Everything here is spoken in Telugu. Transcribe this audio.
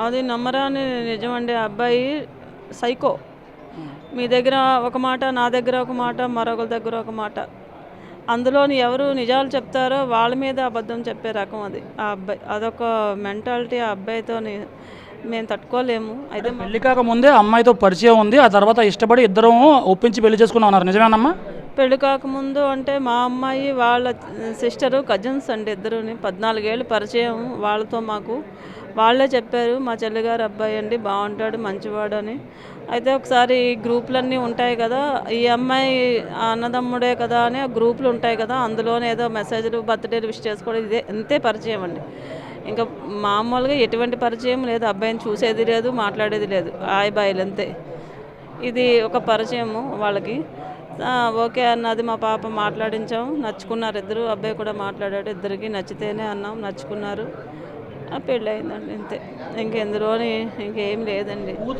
అది నమ్మరాని నిజమండి. ఆ అబ్బాయి సైకో. మీ దగ్గర ఒక మాట, నా దగ్గర ఒక మాట, మరొకరి దగ్గర ఒక మాట. అందులోని ఎవరు నిజాలు చెప్తారో వాళ్ళ మీద అబద్ధం చెప్పే రకం అది. ఆ అబ్బాయి. అదొక మెంటాలిటీ ఆ అబ్బాయితోని మేము తట్టుకోలేము. అయితే పెళ్లి కాకముందే అమ్మాయితో పరిచయం ఉంది. ఆ తర్వాత ఇష్టపడి ఇద్దరం ఒప్పించి పెళ్లి చేసుకున్నాం అన్నారు. నిజమేనమ్మా? పెళ్లి కాకముందు అంటే మా అమ్మాయి వాళ్ళ సిస్టరు కజిన్స్ అండి ఇద్దరుని. 14 ఏళ్ళు పరిచయం వాళ్ళతో మాకు. వాళ్ళే చెప్పారు మా చెల్లిగారు అబ్బాయి అండి బాగుంటాడు మంచివాడు అని. అయితే ఒకసారి గ్రూపులన్నీ ఉంటాయి కదా, ఈ అమ్మాయి అన్నదమ్ముడే కదా అని ఆ గ్రూపులు ఉంటాయి కదా, అందులోనే ఏదో మెసేజ్లు బర్త్డేలు విష్ చేసుకోవడం ఇదే ఇంతే పరిచయం అండి. ఇంకా మామూలుగా ఎటువంటి పరిచయం లేదు, అబ్బాయిని చూసేది లేదు మాట్లాడేది లేదు, హాయ్ బాయ్లు అంతే. ఇది ఒక పరిచయము వాళ్ళకి. ఓకే అన్నది మా పాప మాట్లాడించాం, నచ్చుకున్నారు ఇద్దరు. అబ్బాయి కూడా మాట్లాడాడు, ఇద్దరికి నచ్చితేనే అన్నాం, నచ్చుకున్నారు. పెళ్ళి అయిందండి అంతే. ఇంకెందులోని ఇంకేం లేదండి.